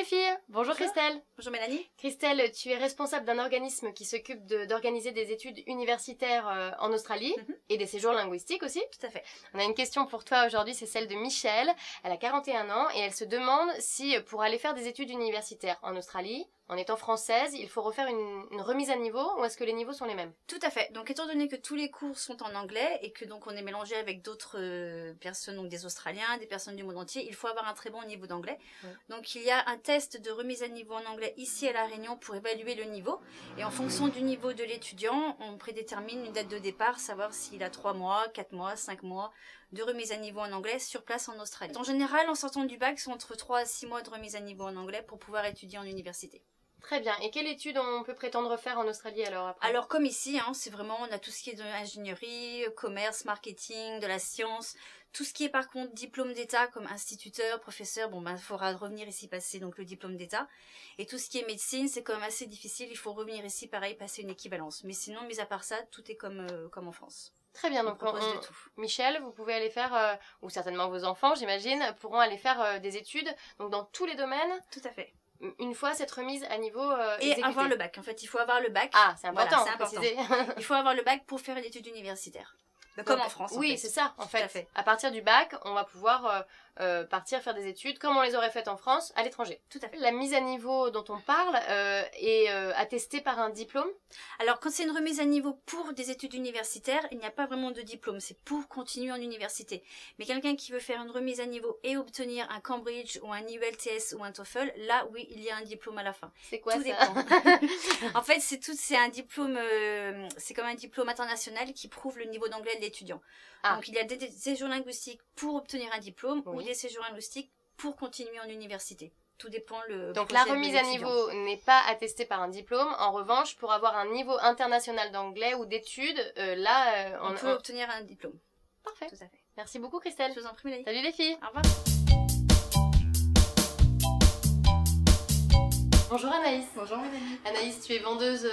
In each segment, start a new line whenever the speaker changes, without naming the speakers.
filles. Bonjour Christelle.
Bonjour Mélanie.
Christelle, tu es responsable d'un organisme qui s'occupe d'organiser des études universitaires en Australie et des séjours linguistiques aussi.
Tout à fait.
On a une question pour toi aujourd'hui, c'est celle de Michel. Elle a 41 ans et elle se demande si pour aller faire des études universitaires en Australie, en étant française, il faut refaire une remise à niveau ou est-ce que les niveaux sont les mêmes?
Tout à fait. Donc étant donné que tous les cours sont en anglais et que donc on est mélangé avec d'autres personnes, donc des Australiens, des personnes du monde entier, il faut avoir un très bon niveau d'anglais. Donc il y a un test de remise à niveau en anglais ici à La Réunion pour évaluer le niveau. Et en fonction du niveau de l'étudiant, on prédétermine une date de départ, savoir s'il a 3 mois, 4 mois, 5 mois de remise à niveau en anglais sur place en Australie. En général, en sortant du bac, c'est entre 3 à 6 mois de remise à niveau en anglais pour pouvoir étudier en université.
Très bien. Et quelle étude on peut prétendre faire en Australie alors après?
Alors comme ici, c'est vraiment, on a tout ce qui est de l'ingénierie, commerce, marketing, de la science, tout ce qui est par contre diplôme d'état comme instituteur, professeur, il faudra revenir ici passer donc le diplôme d'état. Et tout ce qui est médecine, c'est quand même assez difficile, il faut revenir ici pareil, passer une équivalence. Mais sinon, mis à part ça, tout est comme en France.
Très bien, donc
de tout.
Michel, vous pouvez aller faire, ou certainement vos enfants j'imagine, pourront aller faire des études donc dans tous les domaines.
Tout à fait.
Une fois cette remise à niveau
et
exécutée.
avoir le bac. En fait, il faut avoir le bac.
Ah, c'est important,
voilà, c'est
préciser.
Il faut avoir le bac pour faire une étude universitaire. Comme en France.
Oui, c'est ça, en fait.
fait.
À partir du bac, on va pouvoir partir faire des études comme on les aurait faites en France, à l'étranger.
Tout à fait.
La mise à niveau dont on parle est attestée par un diplôme.
Alors, quand c'est une remise à niveau pour des études universitaires, il n'y a pas vraiment de diplôme. C'est pour continuer en université. Mais quelqu'un qui veut faire une remise à niveau et obtenir un Cambridge ou un IELTS ou un TOEFL, là, oui, il y a un diplôme à la fin.
C'est quoi
Tout
ça?
dépend. En fait, c'est un diplôme, c'est comme un diplôme international qui prouve le niveau d'anglais de l'étudiant. Donc, il y a des séjours linguistiques pour obtenir un diplôme ou des séjours linguistiques pour continuer en université. Tout dépend
Donc la remise à niveau n'est pas attestée par un diplôme. En revanche, pour avoir un niveau international d'anglais ou d'études, là,
on peut obtenir un diplôme.
Parfait.
Tout à fait.
Merci beaucoup Christelle.
Je vous en prie Mélanie.
Salut les filles.
Au revoir.
Bonjour Anaïs.
Bonjour Mélanie.
Anaïs, tu es vendeuse,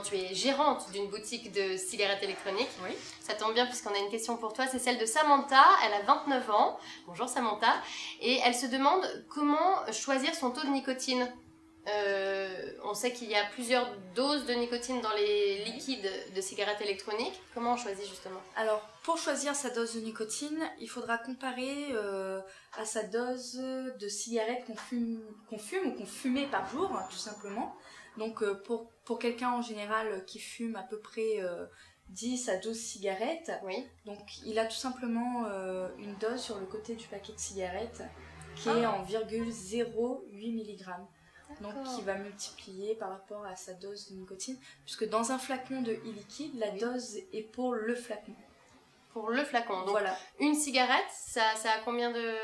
tu es gérante d'une boutique de cigarettes électroniques.
Oui.
Ça tombe bien puisqu'on a une question pour toi, c'est celle de Samantha, elle a 29 ans. Bonjour Samantha. Et elle se demande comment choisir son taux de nicotine. On sait qu'il y a plusieurs doses de nicotine dans les liquides de cigarettes électroniques. Comment on choisit justement?
Alors, pour choisir sa dose de nicotine, il faudra comparer à sa dose de cigarettes qu'on fume ou qu'on fumait par jour, tout simplement. Donc, pour quelqu'un en général qui fume à peu près 10 à 12 cigarettes, donc il a tout simplement une dose sur le côté du paquet de cigarettes qui est en 0,08 mg. Donc qui va multiplier par rapport à sa dose de nicotine, puisque dans un flacon de e-liquide, la dose est pour le flacon.
Pour le flacon. Donc
voilà.
Une cigarette, ça a combien de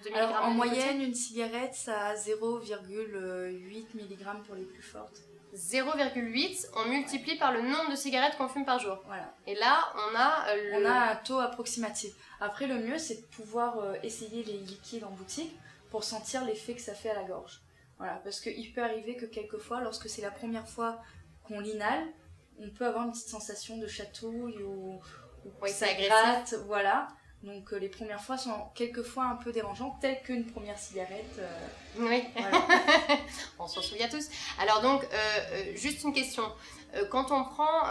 milligrammes?
Alors, en moyenne, une cigarette, ça a 0,8 mg pour les plus fortes.
0,8, on multiplie par le nombre de cigarettes qu'on fume par jour.
Voilà.
Et là, on a
on a un taux approximatif. Après, le mieux, c'est de pouvoir essayer les liquides en boutique pour sentir l'effet que ça fait à la gorge. Voilà, parce qu'il peut arriver que quelquefois, lorsque c'est la première fois qu'on l'inhale, on peut avoir une petite sensation de chatouille ou ça gratte, voilà. Donc les premières fois sont quelquefois un peu dérangeantes, telles qu'une première cigarette.
Oui,
voilà.
On s'en souvient tous. Alors donc, juste une question. Quand on prend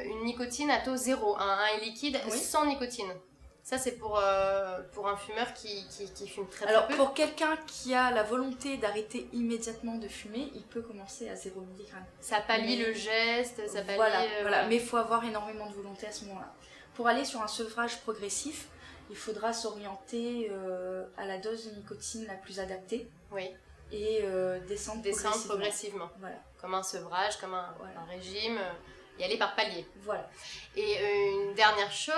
une nicotine à taux 0, un liquide sans nicotine, ça c'est pour un fumeur qui fume très peu.
Alors pour quelqu'un qui a la volonté d'arrêter immédiatement de fumer, il peut commencer à 0 mg.
Ça pallie le geste, ça pallie...
Voilà. Mais il faut avoir énormément de volonté à ce moment-là. Pour aller sur un sevrage progressif, il faudra s'orienter à la dose de nicotine la plus adaptée.
Oui.
Et descendre
progressivement.
Voilà.
Comme un sevrage, comme un régime, y aller par palier.
Voilà.
Et une dernière chose,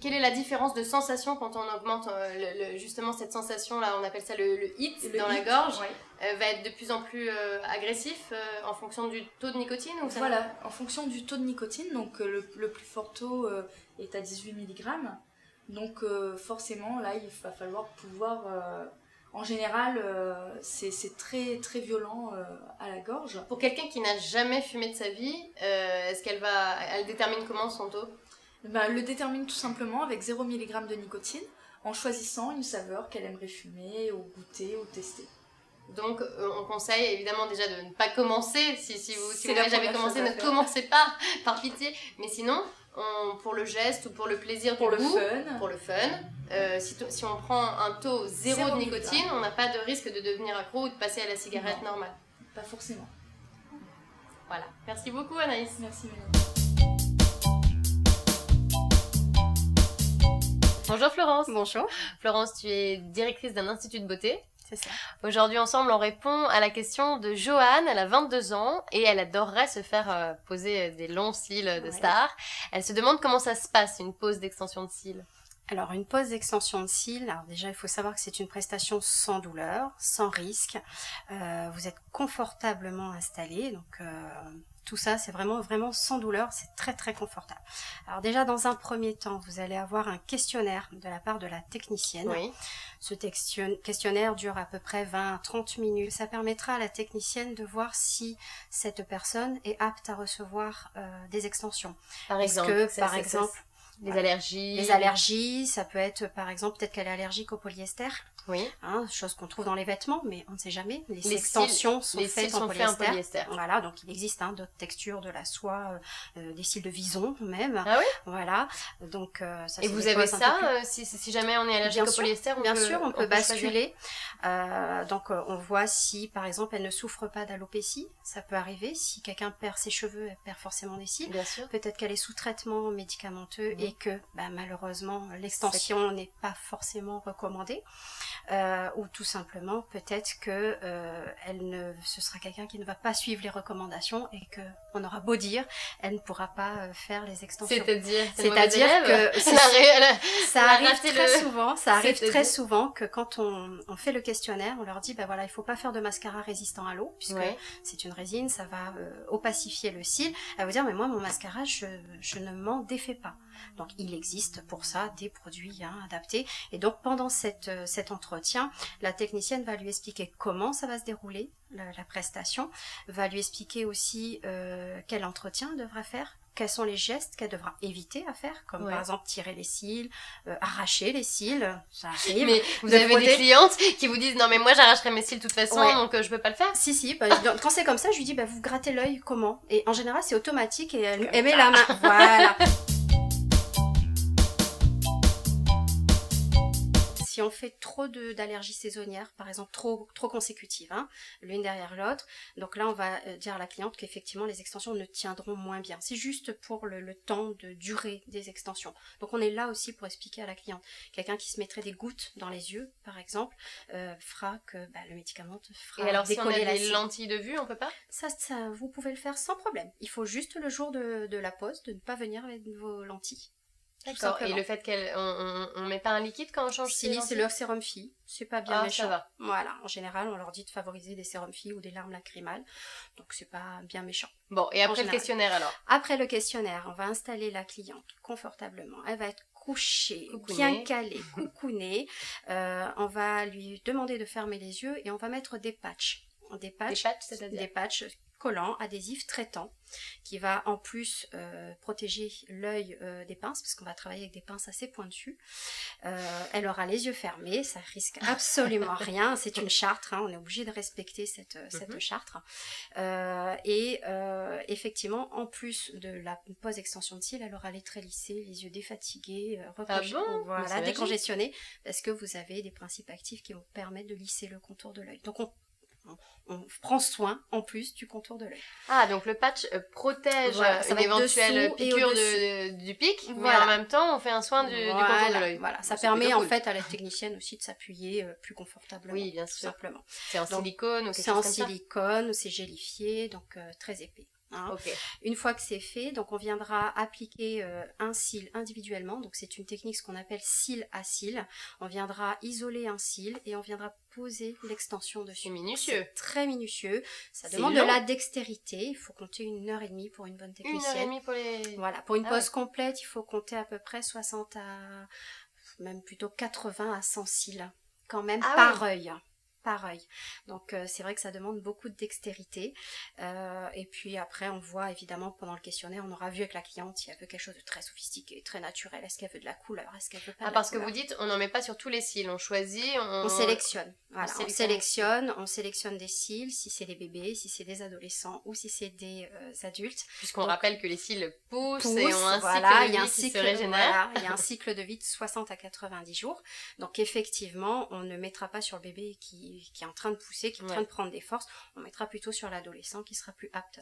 quelle est la différence de sensation quand on augmente justement cette sensation-là, on appelle ça le hit dans la gorge, va être de plus en plus agressif en fonction du taux de nicotine ou ça?
Voilà, en fonction du taux de nicotine, donc le plus fort taux est à 18 mg. Donc forcément, là, il va falloir pouvoir... en général, c'est très, très violent à la gorge.
Pour quelqu'un qui n'a jamais fumé de sa vie, est-ce elle détermine comment son taux?
Le détermine tout simplement avec 0 mg de nicotine en choisissant une saveur qu'elle aimerait fumer ou goûter ou tester.
Donc, on conseille évidemment déjà de ne pas commencer. Si vous n'avez jamais commencé, ne
faire.
commencez pas, par pitié. Mais sinon, pour le geste ou pour le plaisir
Pour
du
le
goût,
fun.
pour le fun, si on prend un taux zéro de nicotine, on n'a pas de risque de devenir accro ou de passer à la cigarette
Non.
normale.
Pas forcément.
Voilà. Merci beaucoup Anaïs.
Merci Mélanie.
Bonjour Florence.
Bonjour.
Florence, tu es directrice d'un institut de beauté.
C'est ça.
Aujourd'hui, ensemble, on répond à la question de Joanne. Elle a 22 ans et elle adorerait se faire poser des longs cils de star. Elle se demande comment ça se passe, une pose d'extension de cils.
Alors, une pose d'extension de cils, alors déjà, il faut savoir que c'est une prestation sans douleur, sans risque. Vous êtes confortablement installé, donc tout ça, c'est vraiment sans douleur, c'est très confortable. Alors déjà, dans un premier temps, vous allez avoir un questionnaire de la part de la technicienne.
Oui.
Ce questionnaire dure à peu près 20 à 30 minutes. Ça permettra à la technicienne de voir si cette personne est apte à recevoir des extensions.
Par exemple, les allergies.
Les allergies, ça peut être par exemple, peut-être qu'elle est allergique au polyester.
Oui.
Chose qu'on trouve dans les vêtements, mais on ne sait jamais. Les
cils
extensions sont
sont
faites en
faits
polyester. Voilà, donc il existe d'autres textures, de la soie, des cils de vison même.
Ah oui.
Voilà, donc ça.
Et vous avez ça, si jamais on est allergique au polyester,
on peut basculer. Donc on voit si par exemple elle ne souffre pas d'alopécie, ça peut arriver. Si quelqu'un perd ses cheveux, elle perd forcément des cils.
Bien sûr.
Peut-être qu'elle est sous traitement médicamenteux et que malheureusement l'extension n'est pas forcément recommandée. Ou tout simplement peut-être que ce sera quelqu'un qui ne va pas suivre les recommandations et que on aura beau dire, elle ne pourra pas faire les extensions.
C'est-à-dire
que ça arrive très souvent que quand on fait le questionnaire, on leur dit voilà, il faut pas faire de mascara résistant à l'eau puisque c'est une résine, ça va opacifier le cil. Elle va dire mais moi mon mascara je ne m'en défais pas. Donc il existe pour ça des produits adaptés et donc pendant cet entretien, la technicienne va lui expliquer comment ça va se dérouler, la prestation, va lui expliquer aussi quel entretien elle devra faire, quels sont les gestes qu'elle devra éviter à faire, comme par exemple tirer les cils, arracher les cils, ça arrive.
Mais vous avez des clientes qui vous disent non mais moi j'arracherai mes cils de toute façon donc je peux pas le faire.
Si, quand c'est comme ça je lui dis vous grattez l'œil comment, et en général c'est automatique et elle met la main, voilà. Si on fait trop d'allergies saisonnières, par exemple trop consécutives, l'une derrière l'autre, donc là on va dire à la cliente qu'effectivement les extensions ne tiendront moins bien. C'est juste pour le temps de durée des extensions. Donc on est là aussi pour expliquer à la cliente. Quelqu'un qui se mettrait des gouttes dans les yeux, par exemple, fera que le médicament fera décoller la cils.
Et alors si on a des lentilles de vue, on peut pas ?
Ça, vous pouvez le faire sans problème. Il faut juste le jour de la pose de ne pas venir avec vos lentilles.
D'accord. Et le fait qu'on met pas un liquide quand on change ses lentilles ?
C'est leur sérum fille, c'est pas bien méchant.
Ça va.
Voilà, en général, on leur dit de favoriser des sérums filles ou des larmes lacrymales, donc c'est pas bien méchant.
Bon, et après le questionnaire alors ?
Après le questionnaire, on va installer la cliente confortablement. Elle va être couchée, bien calée, coucounée. On va lui demander de fermer les yeux et on va mettre des patchs. Des patchs, c'est-à-dire des patchs collants, adhésifs, traitants, qui va en plus protéger l'œil des pinces, parce qu'on va travailler avec des pinces assez pointues. Elle aura les yeux fermés, ça risque absolument rien, c'est une chartre, on est obligé de respecter cette chartre. Et effectivement, en plus de la pose extension de cils, elle aura les traits lissés, les yeux défatigués, décongestionnés, parce que vous avez des principes actifs qui vont permettre de lisser le contour de l'œil. Donc on prend soin en plus du contour de l'œil.
Ah, donc le patch protège une éventuelle piqûre du pic, mais en même temps on fait un soin du contour de l'œil.
Voilà, ça permet en fait à la technicienne aussi de s'appuyer plus confortablement.
Oui, bien sûr.
Simplement.
C'est en silicone ou quelque chose comme ça ?
C'est en silicone, c'est gélifié, donc très épais.
Okay.
Une fois que c'est fait, donc on viendra appliquer un cil individuellement, donc c'est une technique ce qu'on appelle cil à cil. On viendra isoler un cil et on viendra poser l'extension dessus.
C'est minutieux.
C'est très minutieux. Ça demande de la dextérité. Il faut compter 1h30 pour une bonne technicienne.
1h30 pour les...
Voilà, pour une pose complète, il faut compter à peu près 60 à... même plutôt 80 à 100 cils, quand même par œil. pareil. Donc c'est vrai que ça demande beaucoup de dextérité. Et puis après, on voit évidemment pendant le questionnaire, on aura vu avec la cliente si elle veut quelque chose de très sophistiqué, très naturel. Est-ce qu'elle veut de la couleur? Est-ce qu'elle veut pas de la
Parce que
couleur?
vous dites, on n'en met pas sur tous les cils, on choisit,
On sélectionne. Voilà,
sélectionne.
on sélectionne des cils, si c'est des bébés, si c'est des adolescents ou si c'est des adultes.
Puisqu'on rappelle que les cils poussent et
Pousse,
ont un
voilà,
cycle de vie qui se régénère.
il y a un cycle de vie de 60 à 90 jours. Donc effectivement, on ne mettra pas sur le bébé qui est en train de pousser, qui est en train de prendre des forces. On mettra plutôt sur l'adolescent qui sera plus apte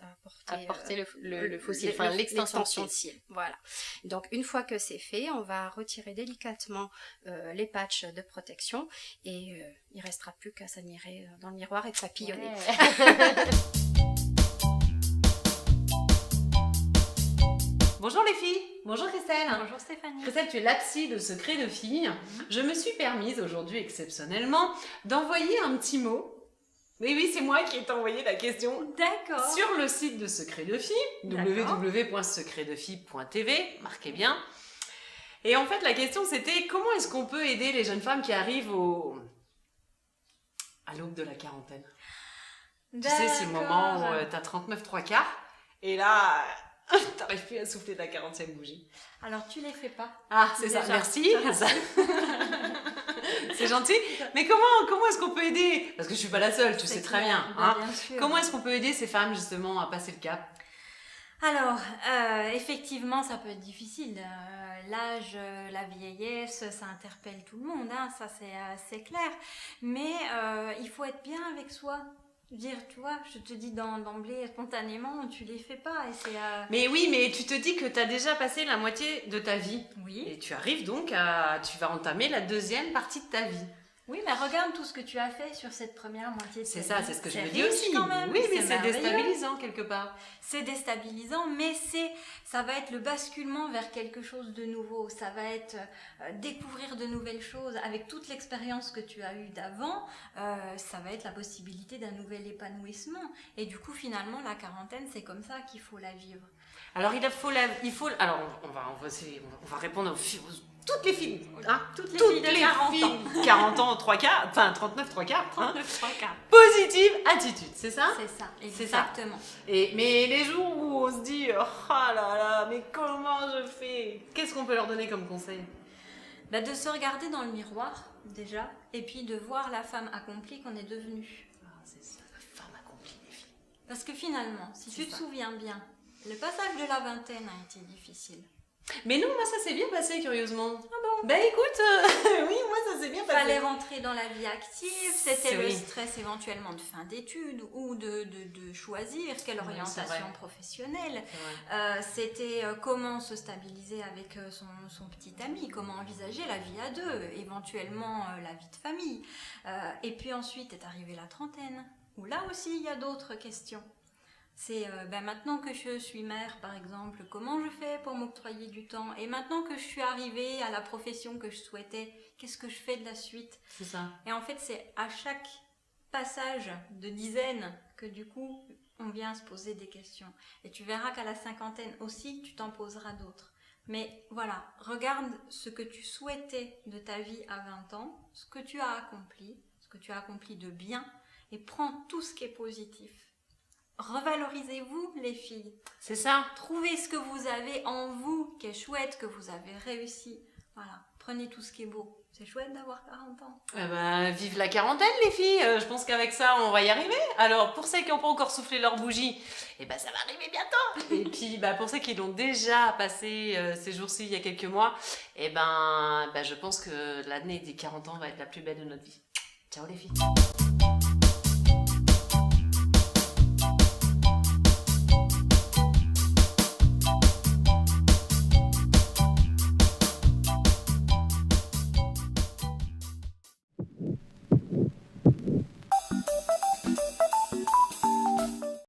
à porter le faux cil, enfin l'extension de cils. Voilà. Donc une fois que c'est fait, on va retirer délicatement les patchs de protection et il restera plus qu'à s'admirer dans le miroir et de papillonner.
Ouais.
Bonjour les filles, bonjour Christelle.
Bonjour Stéphanie.
Christelle, tu es la psy de Secret de Filles. Je me suis permise aujourd'hui exceptionnellement d'envoyer un petit mot. Oui, c'est moi qui ai envoyé la question.
D'accord.
Sur le site de Secret de Filles, www.secretdefilles.tv, marquez bien. Et en fait, la question c'était comment est-ce qu'on peut aider les jeunes femmes qui arrivent à l'aube de la quarantaine. Tu sais, c'est le moment où t'as 39 3/4 et là, t'arrives plus à souffler de la 40e bougie.
Alors tu les fais pas.
Ah, c'est ça, merci. C'est gentil. Mais comment est-ce qu'on peut aider? Parce que je suis pas la seule, tu sais très bien. Hein.
Bien sûr.
Comment est-ce qu'on peut aider ces femmes justement à passer le cap?
Alors, effectivement, ça peut être difficile. L'âge, la vieillesse, ça interpelle tout le monde, hein, ça c'est clair. Mais il faut être bien avec soi. Dire, tu vois, je te dis d'emblée, spontanément, tu les fais pas. Et c'est,
Mais oui, mais tu te dis que tu as déjà passé la moitié de ta vie.
Oui.
Et tu arrives donc tu vas entamer la deuxième partie de ta vie.
Oui, mais regarde tout ce que tu as fait sur cette première moitié de ta
C'est
vie.
ça, c'est ce que je me dis
riche
aussi.
quand même.
Oui, mais c'est
merveilleux.
déstabilisant quelque part.
C'est déstabilisant, mais ça va être le basculement vers quelque chose de nouveau. Ça va être découvrir de nouvelles choses avec toute l'expérience que tu as eue d'avant. Ça va être la possibilité d'un nouvel épanouissement. Et du coup, finalement, la quarantaine, c'est comme ça qu'il faut la vivre.
Alors alors on va répondre toutes les filles, hein, toutes les filles de 40 ans. 40 ans, 3/4, enfin 39 3/4. Hein.
39 3/4.
Positive attitude, c'est ça?
C'est ça,
C'est ça.
exactement.
Mais les jours où on se dit oh là là, mais comment je fais? Qu'est-ce qu'on peut leur donner comme conseil?
De se regarder dans le miroir, déjà, et puis de voir la femme accomplie qu'on est devenue.
Ah, c'est ça, la femme accomplie, les filles.
Parce que finalement, si tu te souviens bien, le passage de la vingtaine a été difficile.
Mais non, moi ça s'est bien passé curieusement. Ah bon? Bah écoute, oui, moi ça s'est bien
Il
passé.
fallait rentrer dans la vie active, c'était le
Oui.
stress éventuellement de fin d'études ou de choisir quelle
Oui, c'est
orientation
vrai.
professionnelle.
C'est vrai.
C'était comment se stabiliser avec son petit ami, comment envisager la vie à deux, éventuellement la vie de famille. Et puis ensuite est arrivée la trentaine, où là aussi il y a d'autres questions. C'est maintenant que je suis mère, par exemple, comment je fais pour m'octroyer du temps? Et maintenant que je suis arrivée à la profession que je souhaitais, qu'est-ce que je fais de la suite?
C'est ça.
Et en fait, c'est à chaque passage de dizaines que du coup, on vient se poser des questions. Et tu verras qu'à la cinquantaine aussi, tu t'en poseras d'autres. Mais voilà, regarde ce que tu souhaitais de ta vie à 20 ans, ce que tu as accompli de bien, et prends tout ce qui est positif. Revalorisez-vous les filles.
C'est ça.
Trouvez ce que vous avez en vous qui est chouette, que vous avez réussi. Voilà, prenez tout ce qui est beau. C'est chouette d'avoir 40 ans.
Vive la quarantaine les filles, je pense qu'avec ça on va y arriver. Alors pour celles qui n'ont pas encore soufflé leur bougie, ça va arriver bientôt. Et puis pour celles qui l'ont déjà passé ces jours-ci il y a quelques mois, je pense que l'année des 40 ans va être la plus belle de notre vie. Ciao les filles.